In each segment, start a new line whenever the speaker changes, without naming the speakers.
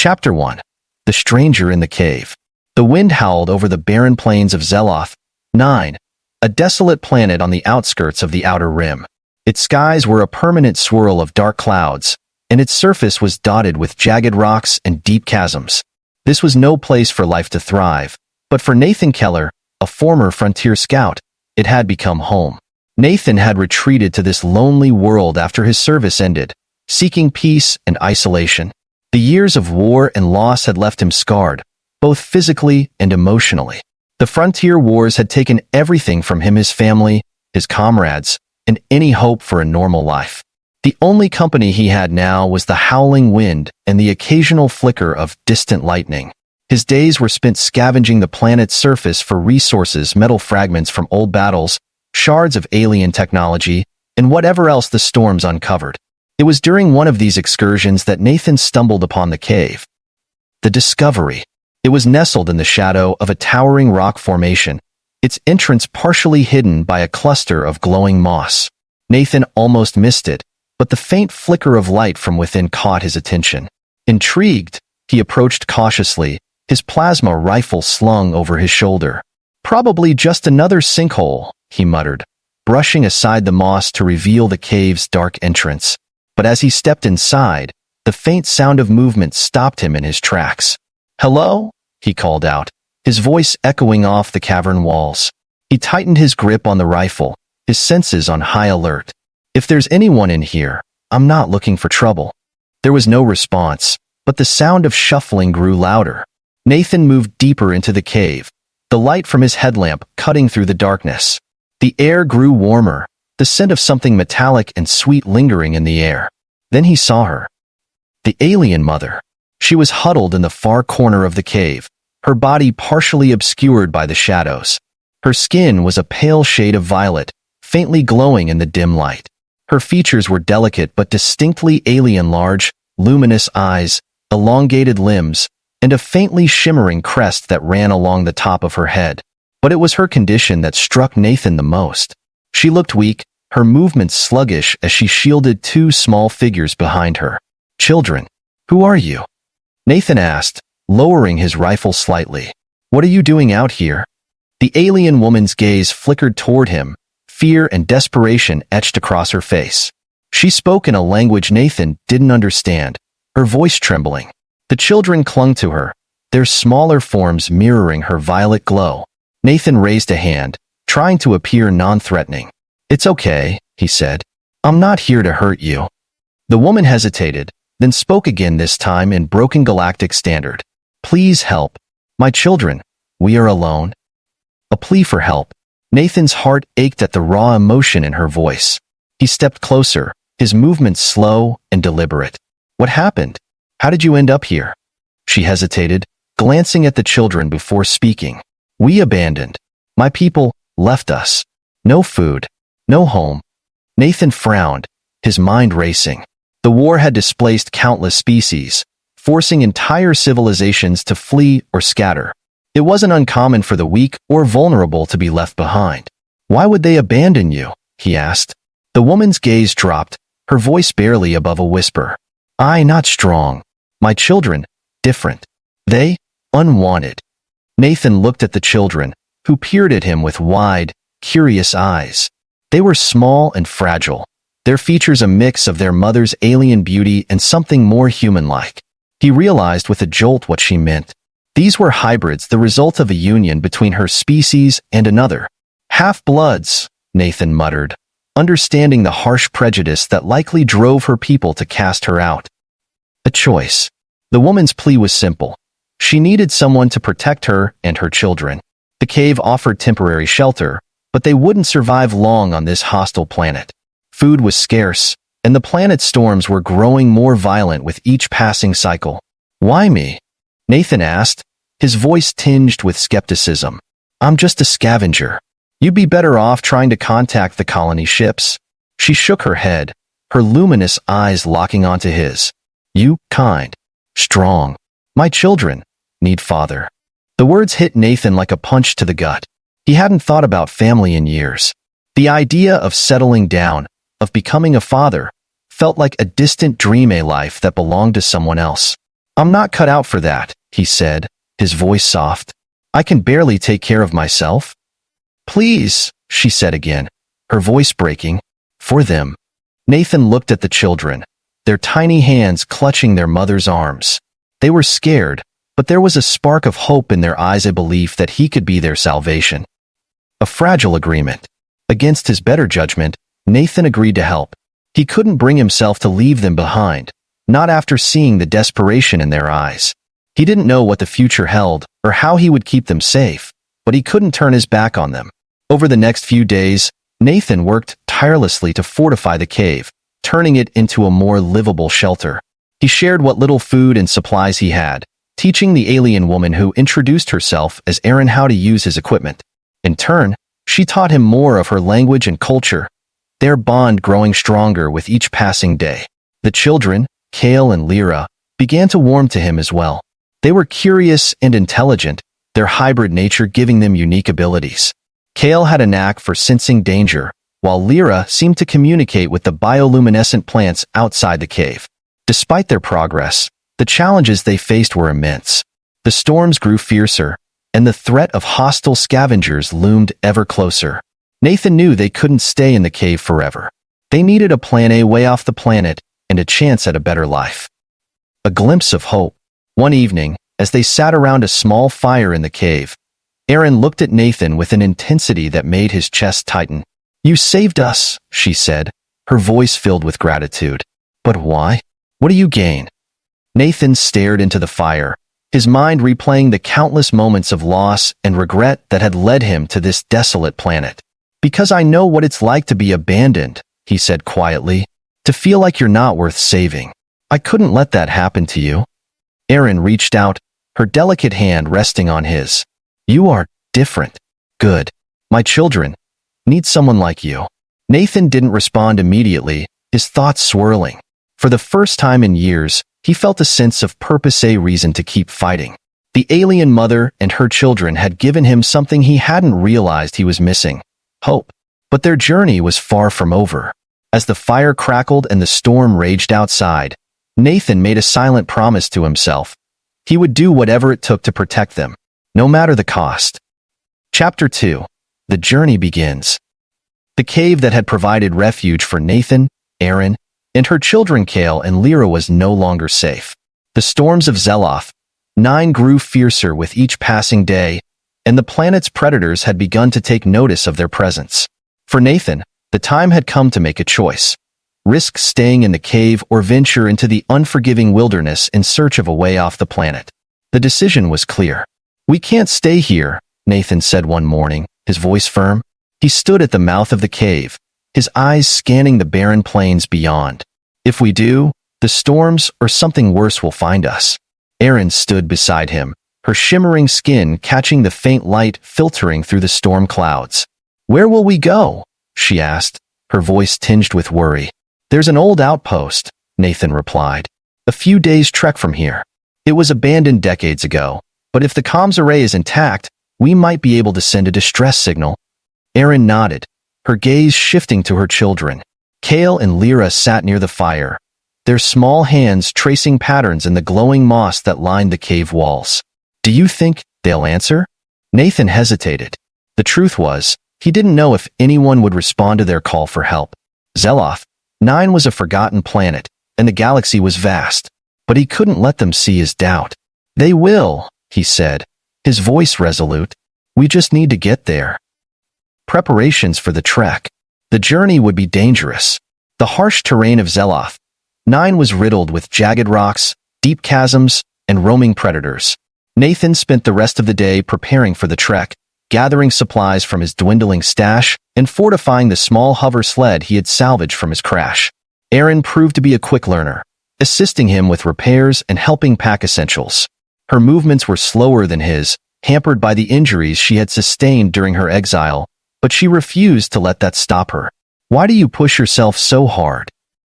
Chapter 1. The Stranger in the Cave. The wind howled over the barren plains of Zeloth. 9. A desolate planet on the outskirts of the Outer Rim. Its skies were a permanent swirl of dark clouds, and its surface was dotted with jagged rocks and deep chasms. This was no place for life to thrive, but for Nathan Keller, a former frontier scout, it had become home. Nathan had retreated to this lonely world after his service ended, seeking peace and isolation. The years of war and loss had left him scarred, both physically and emotionally. The frontier wars had taken everything from him: his family, his comrades, and any hope for a normal life. The only company he had now was the howling wind and the occasional flicker of distant lightning. His days were spent scavenging the planet's surface for resources: metal fragments from old battles, shards of alien technology, and whatever else the storms uncovered. It was during one of these excursions that Nathan stumbled upon the cave. The Discovery. It was nestled in the shadow of a towering rock formation, its entrance partially hidden by a cluster of glowing moss. Nathan almost missed it, but the faint flicker of light from within caught his attention. Intrigued, he approached cautiously, his plasma rifle slung over his shoulder. "Probably just another sinkhole," he muttered, brushing aside the moss to reveal the cave's dark entrance. But as he stepped inside, the faint sound of movement stopped him in his tracks. "Hello?" he called out, his voice echoing off the cavern walls. He tightened his grip on the rifle, his senses on high alert. "If there's anyone in here, I'm not looking for trouble." There was no response, but the sound of shuffling grew louder. Nathan moved deeper into the cave, the light from his headlamp cutting through the darkness. The air grew warmer, the scent of something metallic and sweet lingering in the air. Then he saw her. The alien mother. She was huddled in the far corner of the cave, her body partially obscured by the shadows. Her skin was a pale shade of violet, faintly glowing in the dim light. Her features were delicate but distinctly alien: large, luminous eyes, elongated limbs, and a faintly shimmering crest that ran along the top of her head. But it was her condition that struck Nathan the most. She looked weak, her movements sluggish as she shielded two small figures behind her. "Children, who are you?" Nathan asked, lowering his rifle slightly. "What are you doing out here?" The alien woman's gaze flickered toward him, fear and desperation etched across her face. She spoke in a language Nathan didn't understand, her voice trembling. The children clung to her, their smaller forms mirroring her violet glow. Nathan raised a hand, trying to appear non-threatening. "It's okay," he said. "I'm not here to hurt you." The woman hesitated, then spoke again, this time in broken Galactic standard. "Please help. My children. We are alone." A plea for help. Nathan's heart ached at the raw emotion in her voice. He stepped closer, his movements slow and deliberate. "What happened? How did you end up here?" She hesitated, glancing at the children before speaking. "We abandoned. My people left us. No food. No home." Nathan frowned, his mind racing. The war had displaced countless species, forcing entire civilizations to flee or scatter. It wasn't uncommon for the weak or vulnerable to be left behind. "Why would they abandon you?" he asked. The woman's gaze dropped, her voice barely above a whisper. "I not strong. My children, different. They, unwanted." Nathan looked at the children, who peered at him with wide, curious eyes. They were small and fragile, their features a mix of their mother's alien beauty and something more human-like. He realized with a jolt what she meant. These were hybrids, the result of a union between her species and another. "Half-bloods," Nathan muttered, understanding the harsh prejudice that likely drove her people to cast her out. A choice. The woman's plea was simple. She needed someone to protect her and her children. The cave offered temporary shelter, but they wouldn't survive long on this hostile planet. Food was scarce, and the planet's storms were growing more violent with each passing cycle. "Why me?" Nathan asked, his voice tinged with skepticism. "I'm just a scavenger. You'd be better off trying to contact the colony ships." She shook her head, her luminous eyes locking onto his. "You, kind, strong. My children need father." The words hit Nathan like a punch to the gut. He hadn't thought about family in years. The idea of settling down, of becoming a father, felt like a distant dream, a life that belonged to someone else. I'm not cut out for that, he said, his voice soft. I can barely take care of myself. Please, she said again, her voice breaking. For them. Nathan looked at the children, their tiny hands clutching their mother's arms. They were scared, but there was a spark of hope in their eyes, a belief that he could be their salvation. A fragile agreement. Against his better judgment, Nathan agreed to help. He couldn't bring himself to leave them behind, not after seeing the desperation in their eyes. He didn't know what the future held or how he would keep them safe, but he couldn't turn his back on them. Over the next few days, Nathan worked tirelessly to fortify the cave, turning it into a more livable shelter. He shared what little food and supplies he had, teaching the alien woman who introduced herself as Aaron how to use his equipment. In turn, she taught him more of her language and culture, their bond growing stronger with each passing day. The children, Kale and Lyra, began to warm to him as well. They were curious and intelligent, their hybrid nature giving them unique abilities. Kale had a knack for sensing danger, while Lyra seemed to communicate with the bioluminescent plants outside the cave. Despite their progress, the challenges they faced were immense. The storms grew fiercer, and the threat of hostile scavengers loomed ever closer. Nathan knew they couldn't stay in the cave forever. They needed a plan A way off the planet and a chance at a better life. A glimpse of hope. One evening, as they sat around a small fire in the cave, Aaron looked at Nathan with an intensity that made his chest tighten. You saved us, she said, her voice filled with gratitude. But why? What do you gain? Nathan stared into the fire, his mind replaying the countless moments of loss and regret that had led him to this desolate planet. Because I know what it's like to be abandoned, he said quietly, to feel like you're not worth saving. I couldn't let that happen to you. Aaron reached out, her delicate hand resting on his. You are different. Good. My children need someone like you. Nathan didn't respond immediately, his thoughts swirling. For the first time in years, he felt a sense of purpose, a reason to keep fighting. The alien mother and her children had given him something he hadn't realized he was missing. Hope. But their journey was far from over. As the fire crackled and the storm raged outside, Nathan made a silent promise to himself. He would do whatever it took to protect them, no matter the cost. Chapter 2. The journey begins. The cave that had provided refuge for Nathan, Aaron, and her children Kale and Lyra was no longer safe. The storms of Zeloth 9 grew fiercer with each passing day, and the planet's predators had begun to take notice of their presence. For Nathan, the time had come to make a choice. Risk staying in the cave or venture into the unforgiving wilderness in search of a way off the planet. The decision was clear. We can't stay here, Nathan said one morning, his voice firm. He stood at the mouth of the cave, his eyes scanning the barren plains beyond. If we do, the storms or something worse will find us. Aaron stood beside him, her shimmering skin catching the faint light filtering through the storm clouds. Where will we go? She asked, her voice tinged with worry. There's an old outpost, Nathan replied. A few days' trek from here. It was abandoned decades ago, but if the comms array is intact, we might be able to send a distress signal. Aaron nodded, her gaze shifting to her children. Kale and Lyra sat near the fire, their small hands tracing patterns in the glowing moss that lined the cave walls. Do you think they'll answer? Nathan hesitated. The truth was, he didn't know if anyone would respond to their call for help. Zeloth 9 was a forgotten planet, and the galaxy was vast, but he couldn't let them see his doubt. They will, he said, his voice resolute. We just need to get there. Preparations for the trek. The journey would be dangerous. The harsh terrain of Zeloth 9 was riddled with jagged rocks, deep chasms, and roaming predators. Nathan spent the rest of the day preparing for the trek, gathering supplies from his dwindling stash and fortifying the small hover sled he had salvaged from his crash. Aaron proved to be a quick learner, assisting him with repairs and helping pack essentials. Her movements were slower than his, hampered by the injuries she had sustained during her exile, but she refused to let that stop her. Why do you push yourself so hard?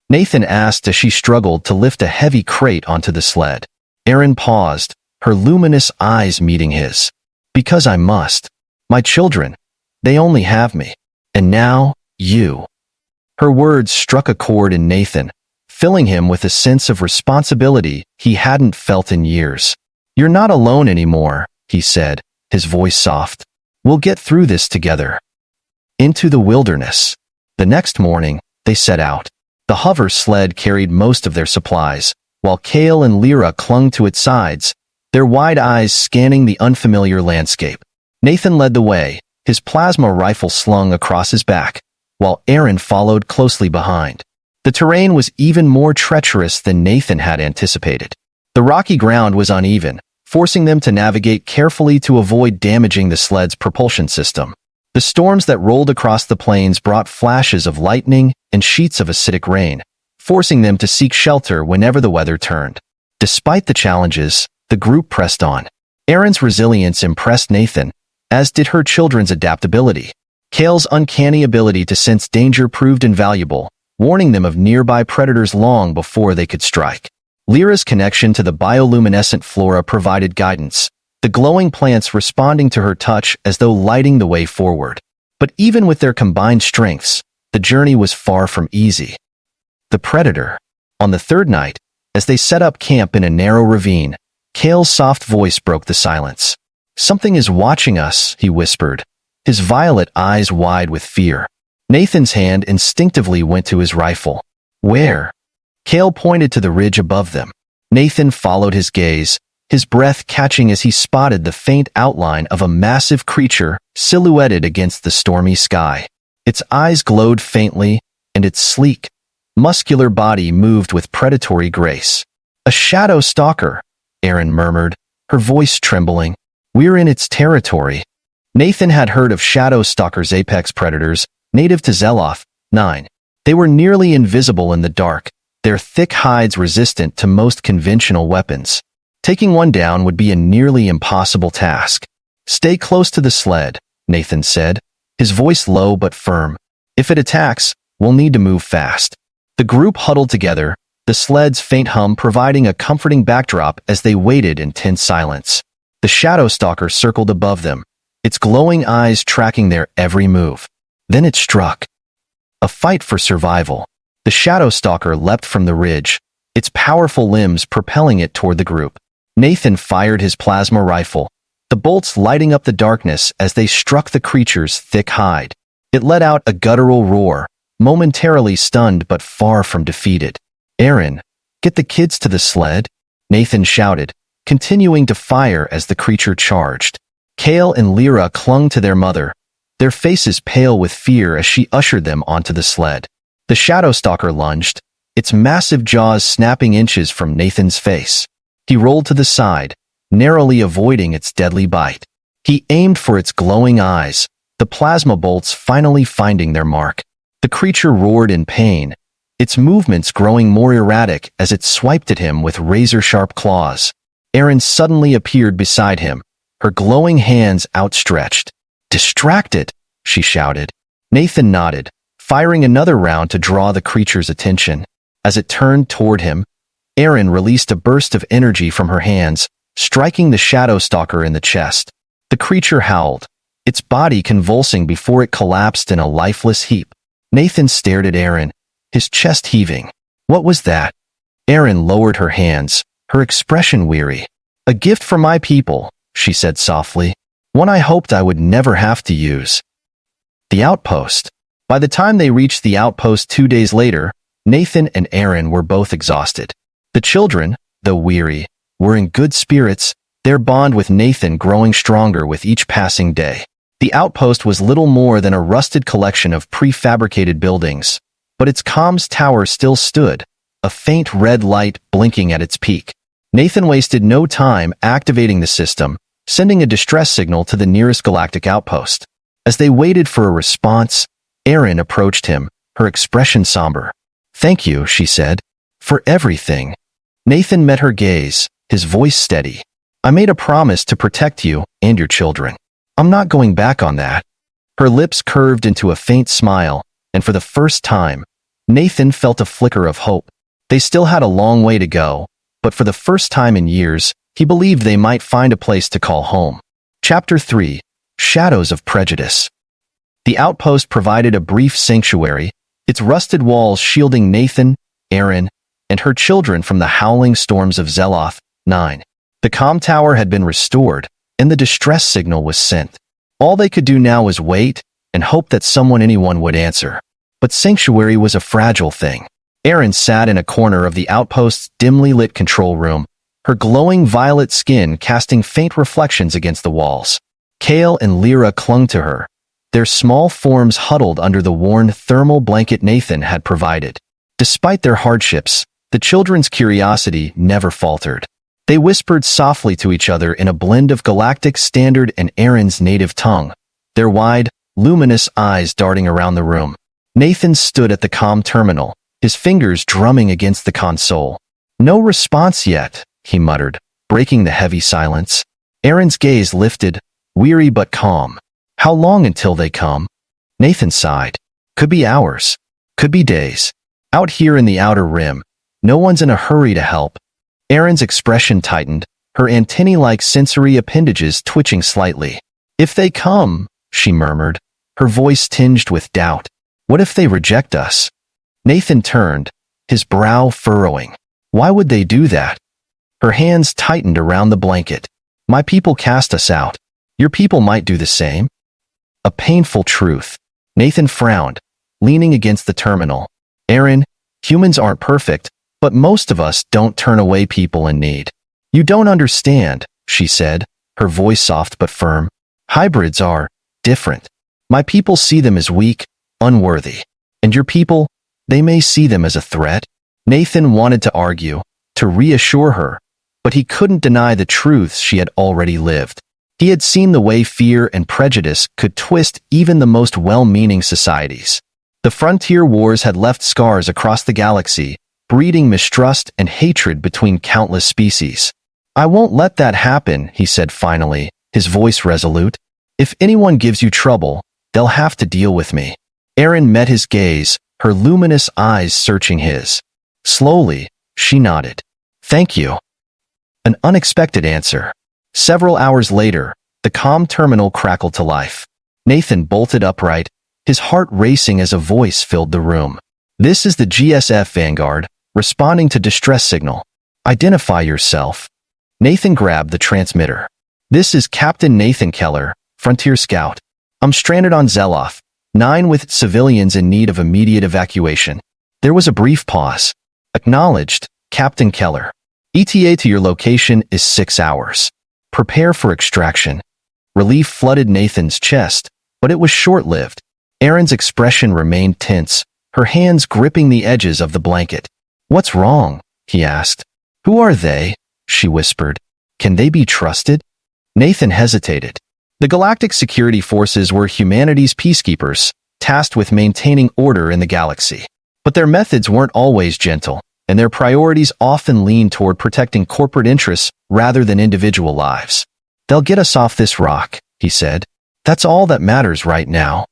Nathan asked as she struggled to lift a heavy crate onto the sled. Aaron paused, her luminous eyes meeting his. Because I must. My children, they only have me. And now, you. Her words struck a chord in Nathan, filling him with a sense of responsibility he hadn't felt in years. "You're not alone anymore," he said, his voice soft. "We'll get through this together." Into the wilderness. The next morning, they set out. The hover sled carried most of their supplies, while Kale and Lyra clung to its sides, their wide eyes scanning the unfamiliar landscape. Nathan led the way, his plasma rifle slung across his back, while Aaron followed closely behind. The terrain was even more treacherous than Nathan had anticipated. The rocky ground was uneven, forcing them to navigate carefully to avoid damaging the sled's propulsion system. The storms that rolled across the plains brought flashes of lightning and sheets of acidic rain, forcing them to seek shelter whenever the weather turned. Despite the challenges, the group pressed on. Erin's resilience impressed Nathan, as did her children's adaptability. Kale's uncanny ability to sense danger proved invaluable, warning them of nearby predators long before they could strike. Lyra's connection to the bioluminescent flora provided guidance, the glowing plants responding to her touch as though lighting the way forward. But even with their combined strengths, the journey was far from easy. The predator. On the third night, as they set up camp in a narrow ravine, Kale's soft voice broke the silence. "Something is watching us," he whispered, his violet eyes wide with fear. Nathan's hand instinctively went to his rifle. "Where?" Kale pointed to the ridge above them. Nathan followed his gaze, his breath catching as he spotted the faint outline of a massive creature silhouetted against the stormy sky. Its eyes glowed faintly, and its sleek, muscular body moved with predatory grace. "A shadow stalker," Erin murmured, her voice trembling. "We're in its territory." Nathan had heard of shadow stalkers, apex predators, native to Zeloth. 9. They were nearly invisible in the dark, their thick hides resistant to most conventional weapons. Taking one down would be a nearly impossible task. "Stay close to the sled," Nathan said, his voice low but firm. "If it attacks, we'll need to move fast." The group huddled together, the sled's faint hum providing a comforting backdrop as they waited in tense silence. The shadow stalker circled above them, its glowing eyes tracking their every move. Then it struck. A fight for survival. The shadow stalker leapt from the ridge, its powerful limbs propelling it toward the group. Nathan fired his plasma rifle, the bolts lighting up the darkness as they struck the creature's thick hide. It let out a guttural roar, momentarily stunned but far from defeated. "Aaron, get the kids to the sled," Nathan shouted, continuing to fire as the creature charged. Kale and Lyra clung to their mother, their faces pale with fear as she ushered them onto the sled. The shadow stalker lunged, its massive jaws snapping inches from Nathan's face. He rolled to the side, narrowly avoiding its deadly bite. He aimed for its glowing eyes, the plasma bolts finally finding their mark. The creature roared in pain, its movements growing more erratic as it swiped at him with razor-sharp claws. Erin suddenly appeared beside him, her glowing hands outstretched. "Distract it," she shouted. Nathan nodded, firing another round to draw the creature's attention. As it turned toward him, Erin released a burst of energy from her hands, striking the shadow stalker in the chest. The creature howled, its body convulsing before it collapsed in a lifeless heap. Nathan stared at Erin, his chest heaving. "What was that?" Erin lowered her hands, her expression weary. "A gift from my people," she said softly. "One I hoped I would never have to use." The outpost. By the time they reached the outpost 2 days later, Nathan and Erin were both exhausted. The children, though weary, were in good spirits, their bond with Nathan growing stronger with each passing day. The outpost was little more than a rusted collection of prefabricated buildings, but its comms tower still stood, a faint red light blinking at its peak. Nathan wasted no time activating the system, sending a distress signal to the nearest galactic outpost. As they waited for a response, Erin approached him, her expression somber. "Thank you," she said, "for everything." Nathan met her gaze, his voice steady. "I made a promise to protect you and your children. I'm not going back on that." Her lips curved into a faint smile, and for the first time, Nathan felt a flicker of hope. They still had a long way to go, but for the first time in years, he believed they might find a place to call home. Chapter 3. Shadows of Prejudice. The outpost provided a brief sanctuary, its rusted walls shielding Nathan, Erin, and her children from the howling storms of Zeloth. 9. The comm tower had been restored, and the distress signal was sent. All they could do now was wait and hope that anyone would answer. But Sanctuary was a fragile thing. Erin sat in a corner of the outpost's dimly lit control room, her glowing violet skin casting faint reflections against the walls. Kale and Lyra clung to her, their small forms huddled under the worn thermal blanket Nathan had provided. Despite their hardships, the children's curiosity never faltered. They whispered softly to each other in a blend of Galactic Standard and Erin's native tongue, their wide, luminous eyes darting around the room. Nathan stood at the comm terminal, his fingers drumming against the console. "No response yet," he muttered, breaking the heavy silence. Erin's gaze lifted, weary but calm. "How long until they come?" Nathan sighed. "Could be hours. Could be days. Out here in the Outer Rim, no one's in a hurry to help." Erin's expression tightened, her antennae-like sensory appendages twitching slightly. "If they come," she murmured, her voice tinged with doubt. "What if they reject us?" Nathan turned, his brow furrowing. "Why would they do that?" Her hands tightened around the blanket. "My people cast us out. Your people might do the same." A painful truth. Nathan frowned, leaning against the terminal. "Erin, humans aren't perfect, but most of us don't turn away people in need." "You don't understand," she said, her voice soft but firm. "Hybrids are different. My people see them as weak, unworthy. And your people, they may see them as a threat." Nathan wanted to argue, to reassure her, but he couldn't deny the truths she had already lived. He had seen the way fear and prejudice could twist even the most well-meaning societies. The frontier wars had left scars across the galaxy, breeding mistrust and hatred between countless species. "I won't let that happen," he said finally, his voice resolute. "If anyone gives you trouble, they'll have to deal with me." Erin met his gaze, her luminous eyes searching his. Slowly, she nodded. "Thank you." An unexpected answer. Several hours later, the comm terminal crackled to life. Nathan bolted upright, his heart racing as a voice filled the room. "This is the GSF Vanguard, responding to distress signal. Identify yourself." Nathan grabbed the transmitter. "This is Captain Nathan Keller, Frontier Scout. I'm stranded on Zeloth, 9 with civilians in need of immediate evacuation." There was a brief pause. "Acknowledged, Captain Keller. ETA to your location is 6 hours. Prepare for extraction." Relief flooded Nathan's chest, but it was short-lived. Erin's expression remained tense, her hands gripping the edges of the blanket. "What's wrong?" he asked. "Who are they?" she whispered. "Can they be trusted?" Nathan hesitated. The Galactic Security Forces were humanity's peacekeepers, tasked with maintaining order in the galaxy. But their methods weren't always gentle, and their priorities often leaned toward protecting corporate interests rather than individual lives. "They'll get us off this rock," he said. "That's all that matters right now."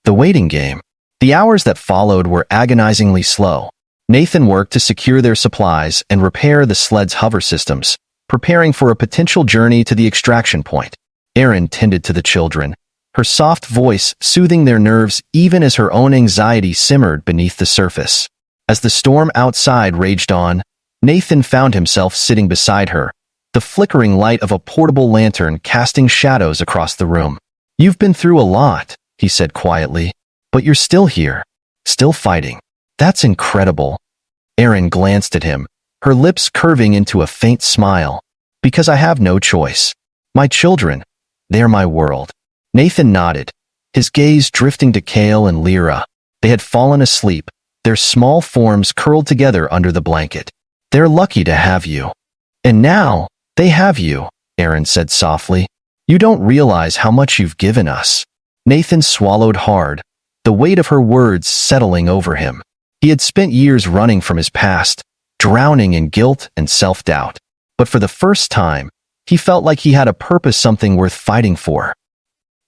The waiting game. The hours that followed were agonizingly slow. Nathan worked to secure their supplies and repair the sled's hover systems, preparing for a potential journey to the extraction point. Erin tended to the children, her soft voice soothing their nerves even as her own anxiety simmered beneath the surface. As the storm outside raged on, Nathan found himself sitting beside her, the flickering light of a portable lantern casting shadows across the room. "You've been through a lot," he said quietly, "but you're still here, still fighting. That's incredible." Erin glanced at him, her lips curving into a faint smile. "Because I have no choice. My children, they're my world." Nathan nodded, his gaze drifting to Kale and Lyra. They had fallen asleep, their small forms curled together under the blanket. "They're lucky to have you." "And now, they have you," Erin said softly. "You don't realize how much you've given us." Nathan swallowed hard, the weight of her words settling over him. He had spent years running from his past, drowning in guilt and self-doubt. But for the first time, he felt like he had a purpose, something worth fighting for.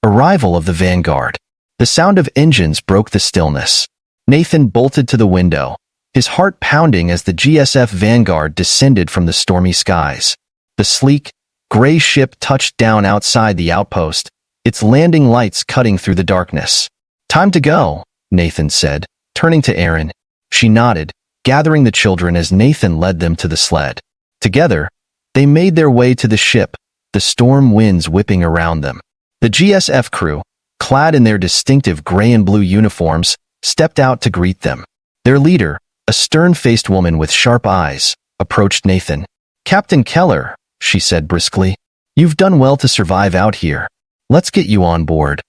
Arrival of the Vanguard. The sound of engines broke the stillness. Nathan bolted to the window, his heart pounding as the GSF Vanguard descended from the stormy skies. The sleek, gray ship touched down outside the outpost, its landing lights cutting through the darkness. "Time to go," Nathan said, turning to Erin. She nodded, gathering the children as Nathan led them to the sled. Together, they made their way to the ship, the storm winds whipping around them. The GSF crew, clad in their distinctive gray and blue uniforms, stepped out to greet them. Their leader, a stern-faced woman with sharp eyes, approached Nathan. "Captain Keller," she said briskly, "you've done well to survive out here. Let's get you on board."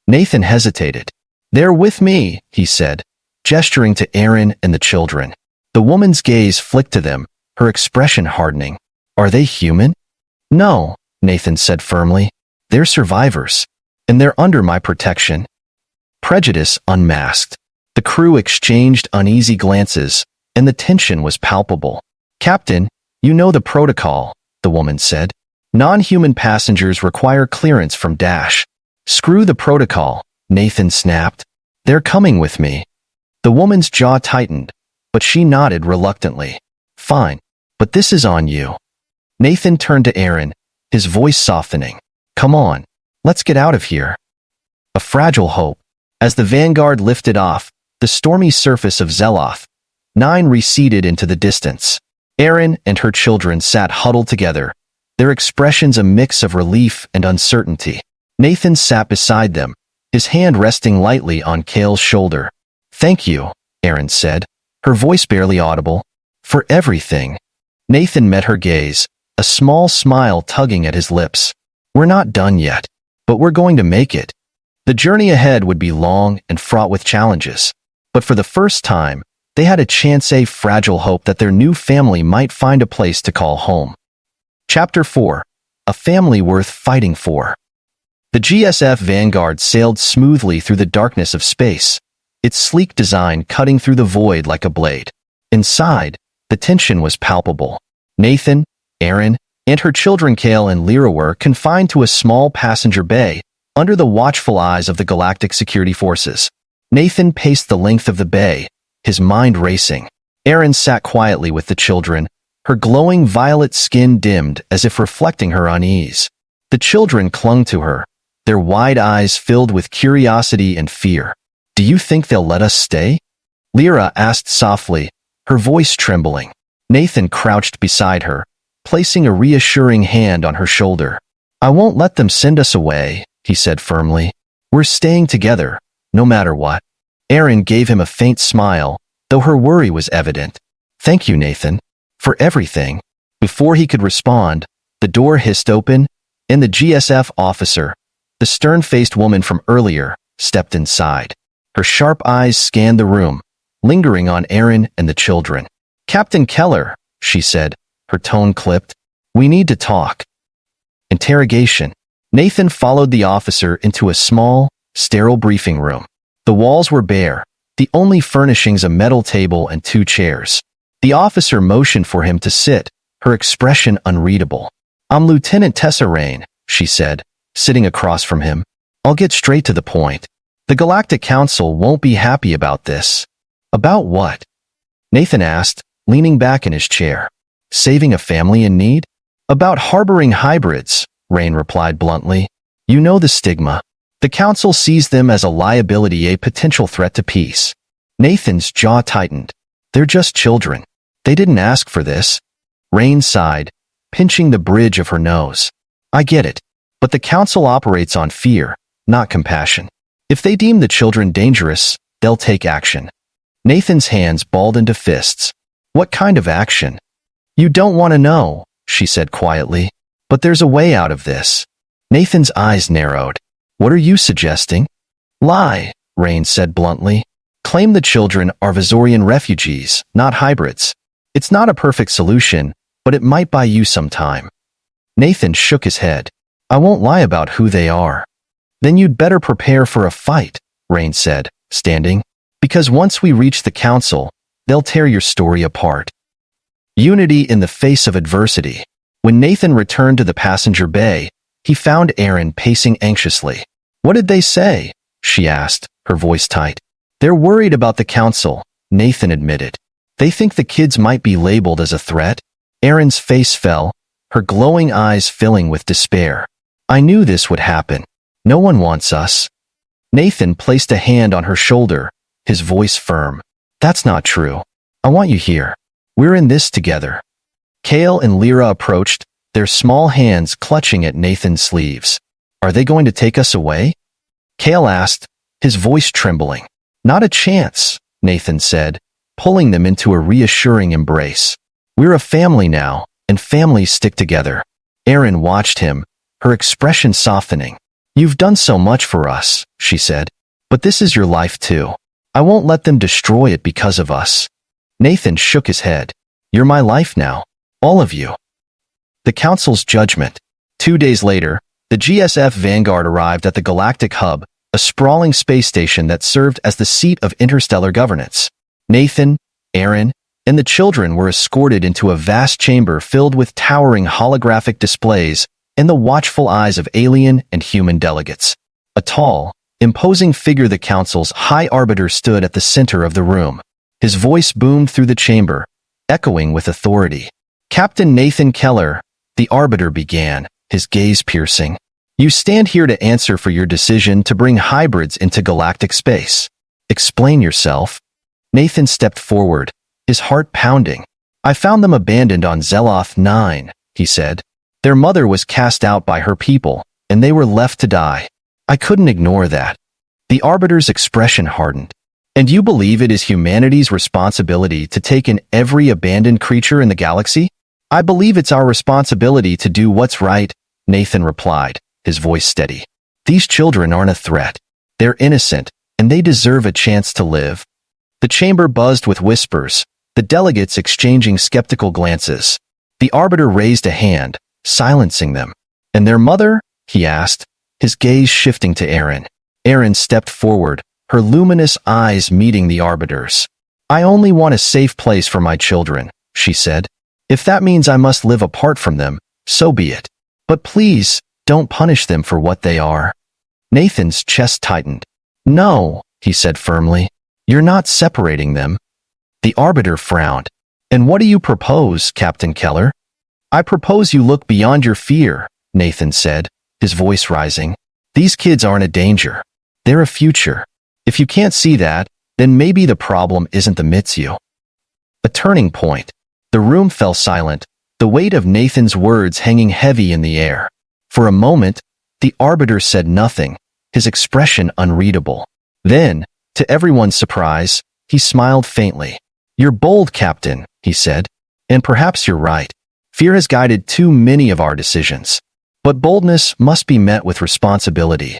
Nathan hesitated. "They're with me," he said, gesturing to Aaron and the children. The woman's gaze flicked to them, her expression hardening. "Are they human?" "No," Nathan said firmly. "They're survivors, and they're under my protection." Prejudice unmasked. The crew exchanged uneasy glances, and the tension was palpable. "Captain, you know the protocol," the woman said. "Non-human passengers require clearance from Dash." "Screw the protocol," Nathan snapped. "They're coming with me." The woman's jaw tightened, but she nodded reluctantly. "Fine, but this is on you." Nathan turned to Aaron, his voice softening. "Come on, let's get out of here." A fragile hope. As the Vanguard lifted off, the stormy surface of Zeloth 9 receded into the distance. Aaron and her children sat huddled together, their expressions a mix of relief and uncertainty. Nathan sat beside them, his hand resting lightly on Cale's shoulder. "Thank you," Aaron said, her voice barely audible, "for everything." Nathan met her gaze, a small smile tugging at his lips. "We're not done yet, but we're going to make it." The journey ahead would be long and fraught with challenges, but for the first time, they had a fragile hope that their new family might find a place to call home. Chapter 4. A Family Worth Fighting For. The GSF Vanguard sailed smoothly through the darkness of space, its sleek design cutting through the void like a blade. Inside, the tension was palpable. Nathan, Aaron, and her children Cale and Lyra were confined to a small passenger bay, under the watchful eyes of the Galactic Security Forces. Nathan paced the length of the bay, his mind racing. Aaron sat quietly with the children, her glowing violet skin dimmed as if reflecting her unease. The children clung to her, their wide eyes filled with curiosity and fear. "Do you think they'll let us stay?" Lyra asked softly, her voice trembling. Nathan crouched beside her, placing a reassuring hand on her shoulder. "I won't let them send us away," he said firmly. "We're staying together, no matter what." Aaron gave him a faint smile, though her worry was evident. "Thank you, Nathan, for everything." Before he could respond, the door hissed open, and the GSF officer, the stern-faced woman from earlier, stepped inside. Her sharp eyes scanned the room, lingering on Aaron and the children. "Captain Keller," she said, her tone clipped. "We need to talk." Interrogation. Nathan followed the officer into a small, sterile briefing room. The walls were bare, the only furnishings a metal table and 2 chairs. The officer motioned for him to sit, her expression unreadable. "I'm Lieutenant Tessa Rain," she said, sitting across from him. "I'll get straight to the point. The Galactic Council won't be happy about this." "About what?" Nathan asked, leaning back in his chair. "Saving a family in need?" "About harboring hybrids," Rain replied bluntly. "You know the stigma. The Council sees them as a liability, a potential threat to peace." Nathan's jaw tightened. "They're just children. They didn't ask for this." Rain sighed, pinching the bridge of her nose. "I get it, but the Council operates on fear, not compassion. If they deem the children dangerous, they'll take action." Nathan's hands balled into fists. "What kind of action?" "You don't want to know," she said quietly. "But there's a way out of this." Nathan's eyes narrowed. "What are you suggesting?" "Lie," Rain said bluntly. "Claim the children are Vizorian refugees, not hybrids. It's not a perfect solution, but it might buy you some time." Nathan shook his head. "I won't lie about who they are." "Then you'd better prepare for a fight," Rain said, standing. "Because once we reach the Council, they'll tear your story apart." Unity in the face of adversity. When Nathan returned to the passenger bay, he found Aaron pacing anxiously. "What did they say?" she asked, her voice tight. "They're worried about the Council," Nathan admitted. "They think the kids might be labeled as a threat." Aaron's face fell, her glowing eyes filling with despair. "I knew this would happen. No one wants us." Nathan placed a hand on her shoulder, his voice firm. "That's not true. I want you here. We're in this together. Kale and Lyra approached, their small hands clutching at Nathan's sleeves. Are they going to take us away? Kale asked, his voice trembling. Not a chance, Nathan said, pulling them into a reassuring embrace. We're a family now, and families stick together. Erin watched him, her expression softening. You've done so much for us, she said. But this is your life too. I won't let them destroy it because of us. Nathan shook his head. You're my life now. All of you. The Council's judgment. 2 days later, the GSF Vanguard arrived at the Galactic Hub, a sprawling space station that served as the seat of interstellar governance. Nathan, Erin, and the children were escorted into a vast chamber filled with towering holographic displays and the watchful eyes of alien and human delegates. A tall, imposing figure, the Council's High Arbiter, stood at the center of the room. His voice boomed through the chamber, echoing with authority. Captain Nathan Keller, the Arbiter began, his gaze piercing. You stand here to answer for your decision to bring hybrids into galactic space. Explain yourself. Nathan stepped forward, his heart pounding. I found them abandoned on Zeloth 9, he said. Their mother was cast out by her people, and they were left to die. I couldn't ignore that. The Arbiter's expression hardened. And you believe it is humanity's responsibility to take in every abandoned creature in the galaxy? I believe it's our responsibility to do what's right, Nathan replied, his voice steady. These children aren't a threat. They're innocent, and they deserve a chance to live. The chamber buzzed with whispers, the delegates exchanging skeptical glances. The Arbiter raised a hand, silencing them. And their mother? He asked, his gaze shifting to Erin. Erin stepped forward, her luminous eyes meeting the Arbiter's. I only want a safe place for my children, she said. If that means I must live apart from them, so be it. But please, don't punish them for what they are. Nathan's chest tightened. No, he said firmly. You're not separating them. The Arbiter frowned. And what do you propose, Captain Keller? I propose you look beyond your fear, Nathan said, his voice rising. These kids aren't a danger. They're a future. If you can't see that, then maybe the problem isn't the Mitsu. A turning point. The room fell silent, the weight of Nathan's words hanging heavy in the air. For a moment, the Arbiter said nothing, his expression unreadable. Then, to everyone's surprise, he smiled faintly. You're bold, Captain, he said. And perhaps you're right. Fear has guided too many of our decisions. But boldness must be met with responsibility.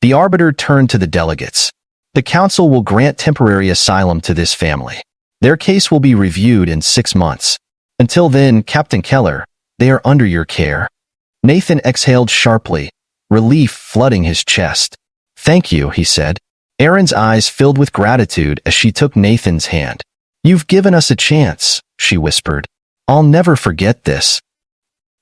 The Arbiter turned to the delegates. The Council will grant temporary asylum to this family. Their case will be reviewed in 6 months. Until then, Captain Keller, they are under your care. Nathan exhaled sharply, relief flooding his chest. Thank you, he said. Erin's eyes filled with gratitude as she took Nathan's hand. You've given us a chance, she whispered. I'll never forget this.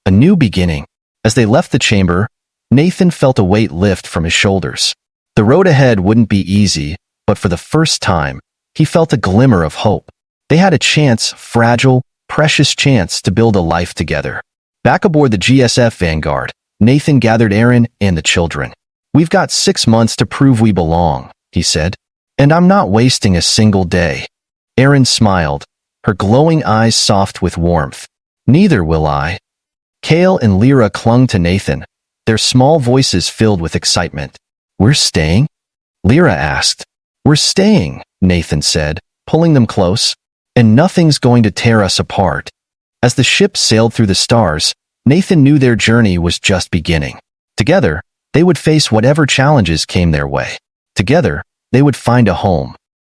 A new beginning. As they left the chamber, Nathan felt a weight lift from his shoulders. The road ahead wouldn't be easy, but for the first time, he felt a glimmer of hope. They had a chance, fragile, precious chance to build a life together. Back aboard the GSF Vanguard, Nathan gathered Erin and the children. We've got 6 months to prove we belong, he said. And I'm not wasting a single day. Erin smiled, her glowing eyes soft with warmth. Neither will I. Kale and Lyra clung to Nathan, their small voices filled with excitement. We're staying? Lyra asked. We're staying, Nathan said, pulling them close. And nothing's going to tear us apart. As the ship sailed through the stars, Nathan knew their journey was just beginning. Together, they would face whatever challenges came their way. Together, they would find a home.